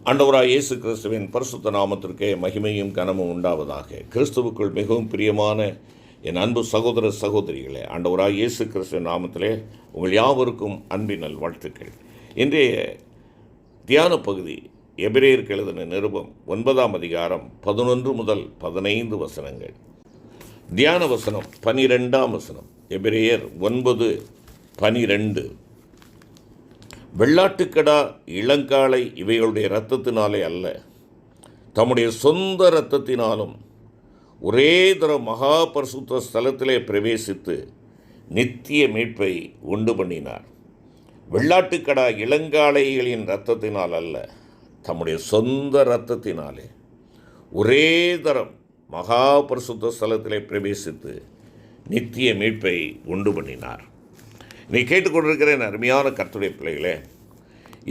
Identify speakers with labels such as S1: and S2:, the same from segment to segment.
S1: ஆண்டவராய் இயேசு கிறிஸ்துவின் பரிசுத்த நாமத்திற்கே மகிமையும் கனமும் உண்டாவதாக. கிறிஸ்துவுக்குள் மிகவும் பிரியமான என் அன்பு சகோதர சகோதரிகளே, ஆண்டவராய் இயேசு கிறிஸ்துவின் நாமத்திலே உங்கள் யாவருக்கும் அன்பின் வாழ்த்துக்கள். இன்றைய தியான பகுதி எபிரேயருக்கு எழுதின நிருபம் 9ஆம் அதிகாரம் 11 முதல் 15 வசனங்கள். தியான வசனம் 12ஆம் வசனம். எபிரேயர் 9:12. வெள்ளாட்டுக்கடா இளங்காளை இவைகளுடைய இரத்தத்தினாலே அல்ல, தம்முடைய சொந்த இரத்தத்தினாலும் ஒரே தர மகா பரிசுத்த ஸ்தலத்திலே பிரவேசித்து நித்திய மீட்பை உண்டு பண்ணினார். வெள்ளாட்டுக்கடா இளங்காளைகளின் இரத்தத்தினால் அல்ல, தம்முடைய சொந்த இரத்தத்தினாலே ஒரே தரம் மகா பரிசுத்த ஸ்தலத்திலே பிரவேசித்து நித்திய மீட்பை உண்டு பண்ணினார். நீ கேட்டுக்கொண்டிருக்கிறேன் அருமையான கர்த்தருடைய பிள்ளைகளே,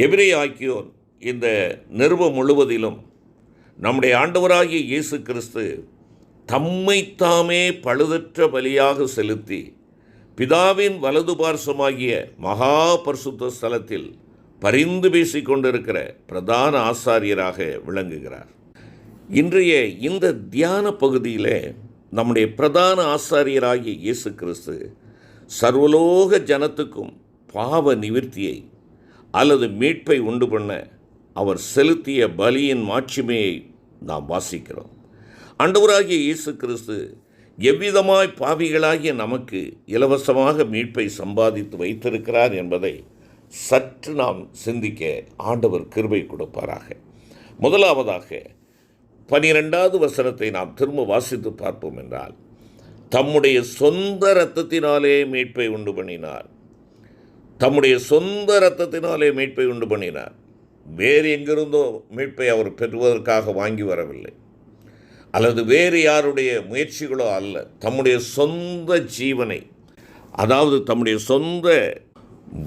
S1: எபிரேய ஆக்கியோன் இந்த நிருபம் முழுவதிலும் நம்முடைய ஆண்டவராகிய இயேசு கிறிஸ்து தம்மைத்தாமே பழுதற்ற பலியாக செலுத்தி பிதாவின் வலது பார்சமாகிய மகா பரிசுத்த ஸ்தலத்தில் பரிந்து பேசிக் கொண்டிருக்கிற பிரதான ஆசாரியராக விளங்குகிறார். இன்றைய இந்த தியான பகுதியிலே நம்முடைய பிரதான ஆசாரியராகிய இயேசு கிறிஸ்து சர்வலோக ஜனத்துக்கும் பாவ நிவிர்த்தியை அல்லது மீட்பை உண்டு பண்ண அவர் செலுத்திய பலியின் மாட்சிமையை நாம் வாசிக்கிறோம். ஆண்டவராகிய இயேசு கிறிஸ்து எவ்விதமாய் பாவிகளாகிய நமக்கு இலவசமாக மீட்பை சம்பாதித்து வைத்திருக்கிறார் என்பதை சற்று நாம் சிந்திக்க ஆண்டவர் கிருபை கொடுப்பாராக. முதலாவதாக 12வது வசனத்தை நாம் திரும்ப வாசித்து பார்ப்போம் என்றால், தம்முடைய சொந்த இரத்தத்தினாலே மீட்பை உண்டு பண்ணினார். தம்முடைய சொந்த இரத்தத்தினாலே மீட்பை உண்டு பண்ணினார். வேறு எங்கிருந்தோ மீட்பை அவர் பெறுவதற்காக வாங்கி வரவில்லை, அல்லது வேறு யாருடைய முயற்சிகளோ அல்ல. தம்முடைய சொந்த ஜீவனை, அதாவது தம்முடைய சொந்த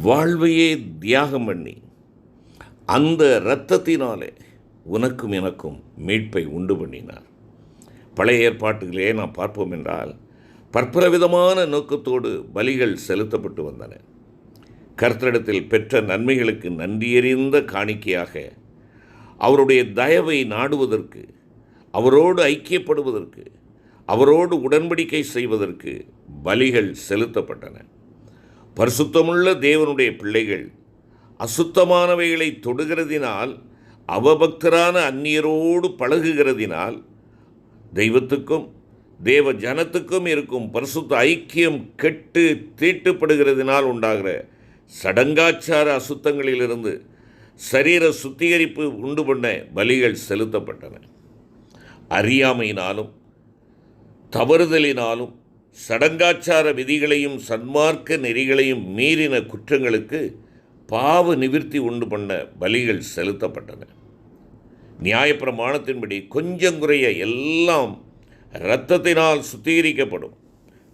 S1: வாழ்வையே தியாகம் பண்ணி அந்த இரத்தத்தினாலே உனக்கும் எனக்கும் மீட்பை உண்டு பண்ணினார். பழைய ஏற்பாட்டுகளே நாம் பார்ப்போம் என்றால் பற்பல விதமான நோக்கத்தோடு பலிகள் செலுத்தப்பட்டு வந்தன. கர்த்தரிடத்தில் பெற்ற நன்மைகளுக்கு நன்றியறிந்த காணிக்கையாக அவருடைய தயவை நாடுவதற்கு, அவரோடு ஐக்கியப்படுவதற்கு, அவரோடு உடன்படிக்கை செய்வதற்கு பலிகள் செலுத்தப்பட்டன. பரிசுத்தமுள்ள தேவனுடைய பிள்ளைகள் அசுத்தமானவைகளை தொடுகிறதினால், அவபக்தரான அந்நியரோடு பழகுகிறதினால் தெய்வத்துக்கும் தேவ ஜனத்துக்கும் இருக்கும் பரிசுத்த ஐக்கியம் கெட்டு தீட்டுப்படுகிறதினால் உண்டாகிற சடங்காச்சார அசுத்தங்களிலிருந்து சரீர சுத்திகரிப்பு உண்டு பண்ண பலிகள் செலுத்தப்பட்டன. அறியாமையினாலும் தவறுதலினாலும் சடங்காச்சார விதிகளையும் சன்மார்க்க நெறிகளையும் மீறின குற்றங்களுக்கு பாவ நிவிர்த்தி உண்டு பண்ண பலிகள் செலுத்தப்பட்டன. நியாயப்பிரமாணத்தின்படி கொஞ்சம் குறைய எல்லாம் இரத்தத்தினால் சுத்திகரிக்கப்படும்,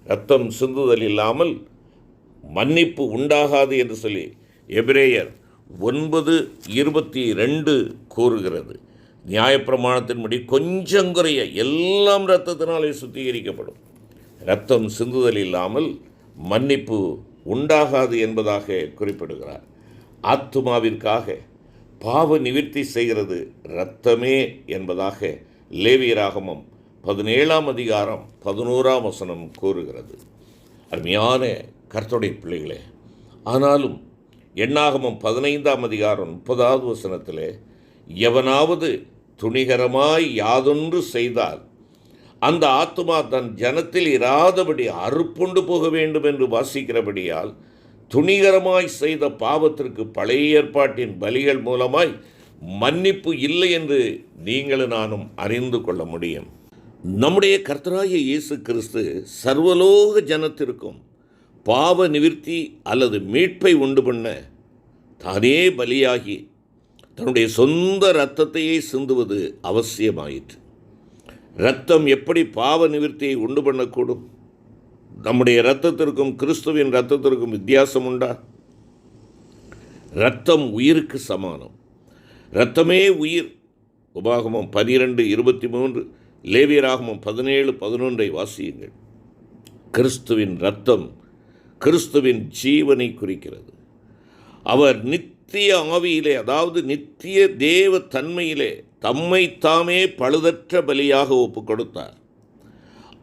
S1: இரத்தம் சிந்துதல் இல்லாமல் மன்னிப்பு உண்டாகாது என்று சொல்லி எபிரேயர் 9:22 கூறுகிறது. நியாயப்பிரமாணத்தின்படி கொஞ்சம் குறைய எல்லாம் இரத்தத்தினாலே சுத்திகரிக்கப்படும், இரத்தம் சிந்துதல் இல்லாமல் மன்னிப்பு உண்டாகாது என்பதாக குறிப்பிடுகிறார். ஆத்துமாவிற்காக பாவ நிவிர்த்தி செய்கிறது இரத்தமே என்பதாக லேவியராகமம் 17ஆம் அதிகாரம் 11ஆம் வசனம் கூறுகிறது. அருமையான கர்த்தருடைய பிள்ளைகளே, ஆனாலும் எண்ணாகமம் 15ஆம் அதிகாரம் 30வது வசனத்திலே, எவனாவது துணிகரமாய் யாதொன்று செய்தால் அந்த ஆத்துமா தன் ஜனத்தில் இராதபடி அறுப்புண்டு போக வேண்டும் என்று வாசிக்கிறபடியால், துணிகரமாய் செய்த பாவத்திற்கு பழைய ஏற்பாட்டின் பலிகள் மூலமாய் மன்னிப்பு இல்லை என்று நீங்களும் நானும் அறிந்து கொள்ள முடியும். நம்முடைய கர்த்தராகிய இயேசு கிறிஸ்து சர்வலோக ஜனத்திற்கும் பாவ நிவிர்த்தி அல்லது மீட்பை உண்டு பண்ண தானே பலியாகி தன்னுடைய சொந்த இரத்தத்தையே சிந்துவது அவசியமாயிற்று. இரத்தம் எப்படி பாவ நிவிர்த்தியை உண்டு பண்ணக்கூடும்? நம்முடைய இரத்தத்திற்கும் கிறிஸ்துவின் இரத்தத்திற்கும் வித்தியாசம் உண்டா? இரத்தம் உயிருக்கு சமானம். இரத்தமே உயிர். உபாகமம் 12:23, லேவியராகமம் 17:11 வாசியுங்கள். கிறிஸ்துவின் இரத்தம் கிறிஸ்துவின் ஜீவனை குறிக்கிறது. அவர் நித்திய ஆவியிலே, அதாவது நித்திய தேவ தன்மையிலே தம்மை தாமே பழுதற்ற பலியாக ஒப்பு கொடுத்தார்.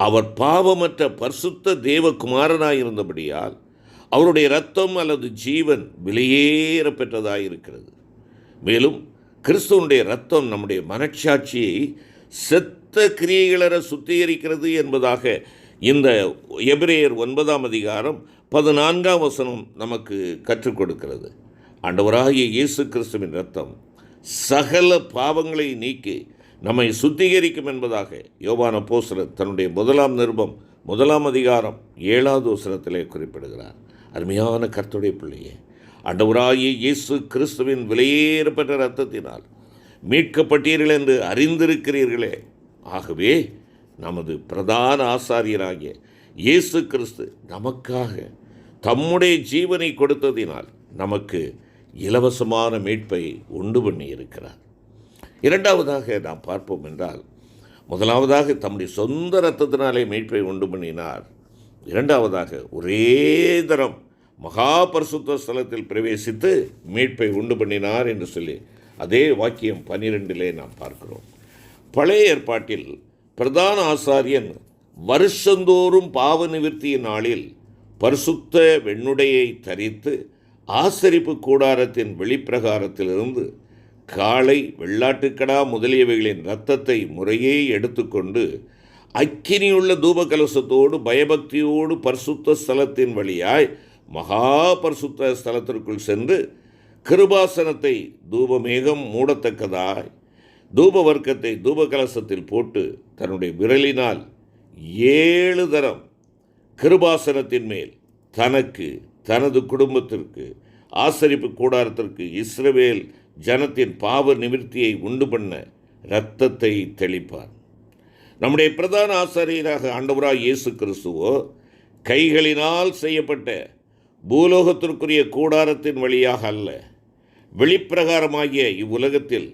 S1: அவர் பாவமற்ற பரிசுத்த தேவகுமாரனாயிருந்தபடியால் அவருடைய இரத்தம் அல்லது ஜீவன் விலையேற பெற்றதாயிருக்கிறது. மேலும் கிறிஸ்துவனுடைய இரத்தம் நம்முடைய மனச்சாட்சியை செத்த கிரியைகளற சுத்திகரிக்கிறது என்பதாக இந்த எபிரேயர் 9ஆம் அதிகாரம் 14ஆம் வசனம் நமக்கு கற்றுக் கொடுக்கிறது. ஆண்டவராகிய இயேசு கிறிஸ்துவின் இரத்தம் சகல பாவங்களை நீக்கி நம்மை சுத்திகரிக்கும் என்பதாக யோவான் அப்போஸ்தலர் தன்னுடைய 1ஆம் நிருபம் 1ஆம் அதிகாரம் 7வது வசனத்திலே குறிப்பிடுகிறார். அருமையான கர்த்தருடைய பிள்ளையே, ஆண்டவராகிய இயேசு கிறிஸ்துவின் விலையேறப்பட்ட இரத்தத்தினால் மீட்கப்பட்டீர்கள் என்று அறிந்திருக்கிறீர்களே. ஆகவே நமது பிரதான ஆசாரியராகிய இயேசு கிறிஸ்து நமக்காக தம்முடைய ஜீவனை கொடுத்ததினால் நமக்கு இலவசமான மீட்பை உண்டு பண்ணி இருக்கிறார். இரண்டாவதாக நாம் பார்ப்போம் என்றால், முதலாவதாக தம்முடைய சொந்த இரத்தத்தினாலே மீட்பை உண்டு பண்ணினார். இரண்டாவதாக ஒரே தரம் மகா பரிசுத்த ஸ்தலத்தில் பிரவேசித்து மீட்பை உண்டு பண்ணினார் என்று சொல்லி அதே வாக்கியம் 12 நாம் பார்க்கிறோம். பழைய ஏற்பாட்டில் பிரதான ஆசாரியன் வருஷந்தோறும் பாவ நிவிர்த்தியின் நாளில் பரிசுத்த வெண்ணுடையை தரித்து ஆசரிப்பு கூடாரத்தின் வெளிப்பிரகாரத்திலிருந்து காளை, வெள்ளாட்டுக்கடா முதலியவைகளின் இரத்தத்தை முறையே எடுத்துக்கொண்டு அக்கினியுள்ள தூபகலசத்தோடு பயபக்தியோடு பரிசுத்த ஸ்தலத்தின் வழியாய் மகா பரிசுத்த ஸ்தலத்திற்குள் சென்று கிருபாசனத்தை தூபமேகம் மூடத்தக்கதாய் தூப வர்க்கத்தை தூபகலசத்தில் போட்டு தன்னுடைய விரலினால் 7 தரம் கிருபாசனத்தின் மேல் தனக்கு, தனது குடும்பத்திற்கு, ஆசரிப்பு கூடாரத்திற்கு, இஸ்ரவேல் ஜனத்தின் பாவ நிவிர்த்தியை உண்டு பண்ண இரத்தத்தை தெளிப்பார். நம்முடைய பிரதான ஆசாரியராக ஆண்டவராய் இயேசு கிறிஸ்துவோ கைகளினால் செய்யப்பட்ட பூலோகத்திற்குரிய கூடாரத்தின் வழியாக அல்ல, வெளிப்பிரகாரமாகிய இவ்வுலகத்தில்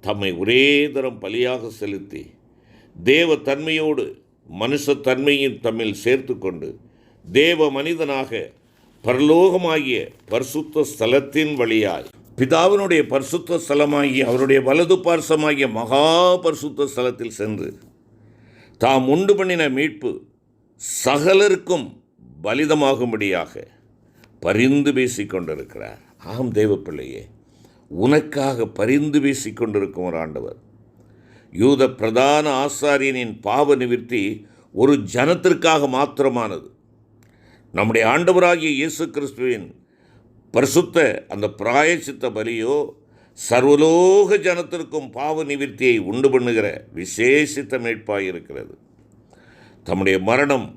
S1: தம்மை ஒரே தரம் பலியாக செலுத்தி தேவ தன்மையோடு மனுஷத்தன்மையின் தம்மில் சேர்த்து கொண்டு தேவ மனிதனாக பரலோகமாகிய பரிசுத்த ஸ்தலத்தின் வழியாய் பிதாவினுடைய பரிசுத்த ஸ்தலமாகிய அவருடைய வலது பார்சமாகிய மகா பரிசுத்த ஸ்தலத்தில் சென்று தாம் உண்டு பண்ணின மீட்பு சகலருக்கும் பலிதமாகும்படியாக பரிந்து பேசிக்கொண்டிருக்கிறார். ஆம் தேவ பிள்ளையே, உனக்காக பரிந்து பேசிக்கொண்டிருக்கும் ஒரு ஆண்டவர். யூத பிரதான ஆசாரியனின் பாவ நிவிர்த்தி ஒரு ஜனத்திற்காக மாத்திரமானது. நம்முடைய ஆண்டவராகிய இயேசு கிறிஸ்துவின் பரிசுத்த அந்த பிராயச்சித்த பலியோ சர்வலோக ஜனத்திற்கும் பாவ நிவிர்த்தியை உண்டு பண்ணுகிற விசேஷித்த மீட்பாயிருக்கிறது. தம்முடைய மரணம்,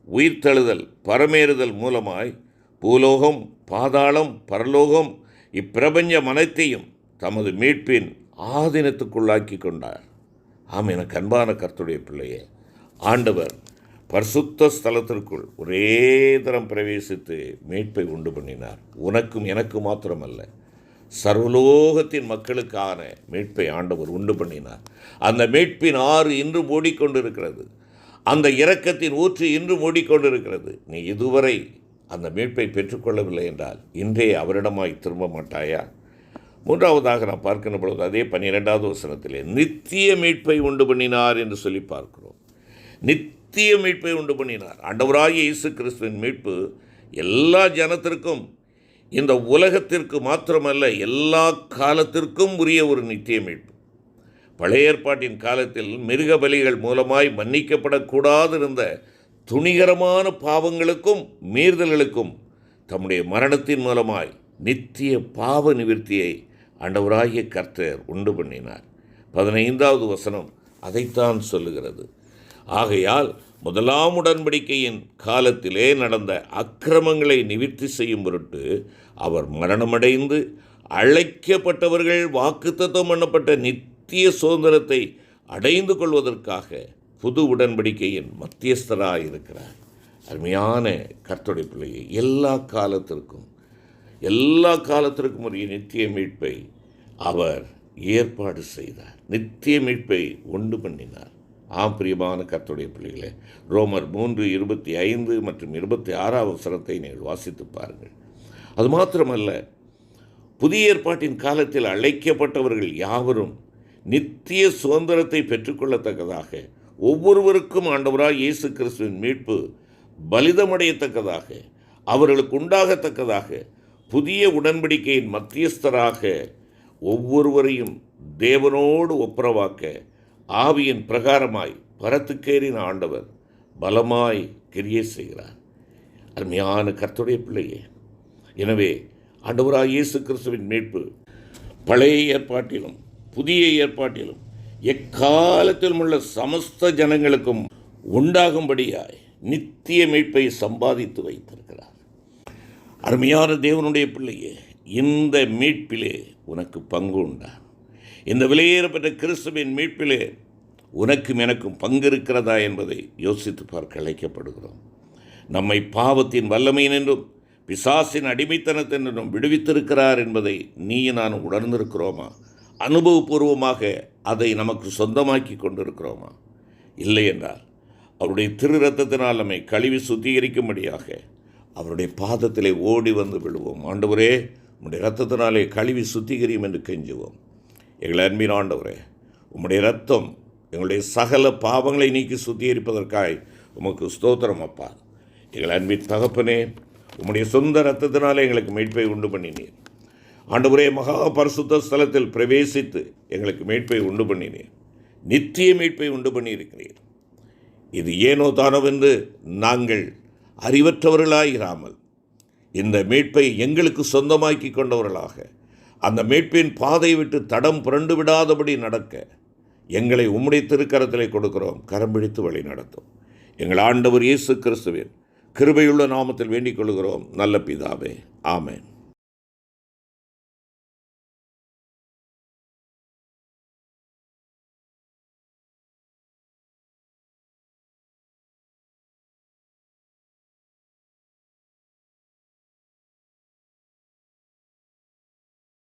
S1: உயிர்த்தெழுதல், பரமேறுதல் மூலமாய் பூலோகம், பாதாளம், பரலோகம் இப்பிரபஞ்சம் அனைத்தையும் தமது மீட்பின் ஆதீனத்துக்குள்ளாக்கி கொண்டார். ஆம், எனக்கு அன்பான கர்த்தருடைய பிள்ளையே, ஆண்டவர் பரிசுத்த ஸ்தலத்திற்குள் ஒரே தரம் பிரவேசித்து மீட்பை உண்டு பண்ணினார். உனக்கும் எனக்கு மாத்திரமல்ல, சர்வலோகத்தின் மக்களுக்கான மீட்பை ஆண்டவர் உண்டு பண்ணினார். அந்த மீட்பின் ஆறு இன்றும் ஓடிக்கொண்டிருக்கிறது. அந்த இரக்கத்தின் ஊற்று இன்றும் ஓடிக்கொண்டிருக்கிறது. நீ இதுவரை அந்த மீட்பை பெற்றுக்கொள்ளவில்லை என்றால் இன்றே அவரிடமாய் திரும்ப மாட்டாயா? மூன்றாவதாக நாம் பார்க்கின்ற பொழுது அதே 12வது வசனத்திலே நித்திய மீட்பை உண்டு பண்ணினார் என்று சொல்லி பார்க்கிறோம். நித்திய மீட்பை உண்டு பண்ணினார். ஆண்டவராகிய இயேசு கிறிஸ்துவின் மீட்பு எல்லா ஜனத்திற்கும், இந்த உலகத்திற்கு மாத்திரமல்ல, எல்லா காலத்திற்கும் உரிய ஒரு நித்திய மீட்பு. பழைய ஏற்பாட்டின் காலத்தில் மிருக பலிகள் மூலமாய் மன்னிக்கப்படக்கூடாதிருந்த துணிகரமான பாவங்களுக்கும் மீறுதல்களுக்கும் தம்முடைய மரணத்தின் மூலமாய் நித்திய பாவ நிவிர்த்தியை ஆண்டவராகிய கர்த்தர் உண்டு பண்ணினார். 15வது வசனம் அதைத்தான் சொல்லுகிறது. ஆகையால் முதலாம் உடன்படிக்கையின் காலத்திலே நடந்த அக்கிரமங்களை நிவிர்த்தி செய்யும் பொருட்டு அவர் மரணமடைந்து அழைக்கப்பட்டவர்கள் வாக்குத்தத்தம் பண்ணப்பட்ட நித்திய சுதந்திரத்தை அடைந்து கொள்வதற்காக புது உடன்படிக்கையின் மத்தியஸ்தராக இருக்கிறார். அருமையான கர்த்தருடைய பிள்ளையை, எல்லா காலத்திற்கும் உரிய நித்திய மீட்பை அவர் ஏற்பாடு செய்தார். நித்திய மீட்பை உண்டு பண்ணினார். ஆம் பிரியமான கர்த்தருடைய பிள்ளைகளே, ரோமர் 3:25 மற்றும் 26 வசனத்தை நீங்கள் வாசித்து பாருங்கள். அது மாத்திரமல்ல, புதிய ஏற்பாட்டின் காலத்தில் அழைக்கப்பட்டவர்கள் யாவரும் நித்திய சுதந்திரத்தை பெற்றுக்கொள்ளத்தக்கதாக, ஒவ்வொருவருக்கும் ஆண்டவராய் இயேசு கிறிஸ்துவின் மீட்பு பலிதமடையத்தக்கதாக, அவர்களுக்கு உண்டாகத்தக்கதாக, புதிய உடன்படிக்கையின் மத்தியஸ்தராக ஒவ்வொருவரையும் தேவனோடு ஒப்புரவாக்க ஆவியின் பிரகாரமாய் பரத்துக்கேறின ஆண்டவர் பலமாய் கிரியை செய்கிறார். அருமையான கர்த்தருடைய பிள்ளையே, எனவே ஆண்டவராய் இயேசு கிறிஸ்துவின் மீட்பு பழைய ஏற்பாட்டிலும் புதிய ஏற்பாட்டிலும் எக்காலத்திலும் உள்ள சமஸ்த ஜனங்களுக்கும் உண்டாகும்படியாய் நித்திய மீட்பை சம்பாதித்து வைத்திருக்கிறார். அருமையான தேவனுடைய பிள்ளையே, இந்த மீட்பிலே உனக்கு பங்கு உண்டா? இந்த விலையேறப்பட்ட கிறிஸ்துவின் மீட்பிலே உனக்கும் எனக்கும் பங்கு இருக்கிறதா என்பதை யோசித்து பார்க்க அழைக்கப்படுகிறோம். நம்மை பாவத்தின் வல்லமையினின்றும் பிசாசின் அடிமைத்தனத்தினின்றும் விடுவித்திருக்கிறார் என்பதை நீயும் நான் உணர்ந்திருக்கிறோமா? அனுபவபூர்வமாக அதை நமக்கு சொந்தமாக்கி கொண்டிருக்கிறோமா? இல்லை என்றால் அவருடைய திரு ரத்தத்தினால் நம்மை கழுவி சுத்திகரிக்கும்படியாக அவருடைய பாதத்திலே ஓடி வந்து விழுவோம். ஆண்டவரே, உம்முடைய இரத்தத்தினாலே கழுவி சுத்திகரியும் என்று கெஞ்சுவோம். எங்கள் அன்பின் ஆண்டவரே, உம்முடைய இரத்தம் எங்களுடைய சகல பாவங்களை நீக்கி சுத்திகரிப்பதற்காய் உமக்கு ஸ்தோத்திரம் அப்பா. எங்கள் அன்பின் தகப்பனே, உம்முடைய சொந்த இரத்தத்தினாலே எங்களுக்கு மீட்பை உண்டு பண்ணினீர். ஆண்டவரே, மகா பரிசுத்த ஸ்தலத்தில் பிரவேசித்து எங்களுக்கு மீட்பை உண்டு பண்ணினீர். நித்திய மீட்பை உண்டு பண்ணியிருக்கிறீர். இது ஏனோ தானோவென்று நாங்கள் அறிவற்றவர்களாயிராமல் இந்த மீட்பை எங்களுக்கு சொந்தமாக்கி கொண்டவர்களாக, அந்த மீட்பின் பாதை விட்டு தடம் புரண்டு விடாதபடி நடக்க எங்களை உம்முடைய திருக்கரத்திலே கொடுக்கிறோம். கரம் பிடித்து வழி நடத்தும். எங்கள் ஆண்டவர் இயேசு கிறிஸ்துவின் கிருபையுள்ள நாமத்தில் வேண்டிக் கொள்கிறோம் நல்ல பிதாவே. ஆமென்.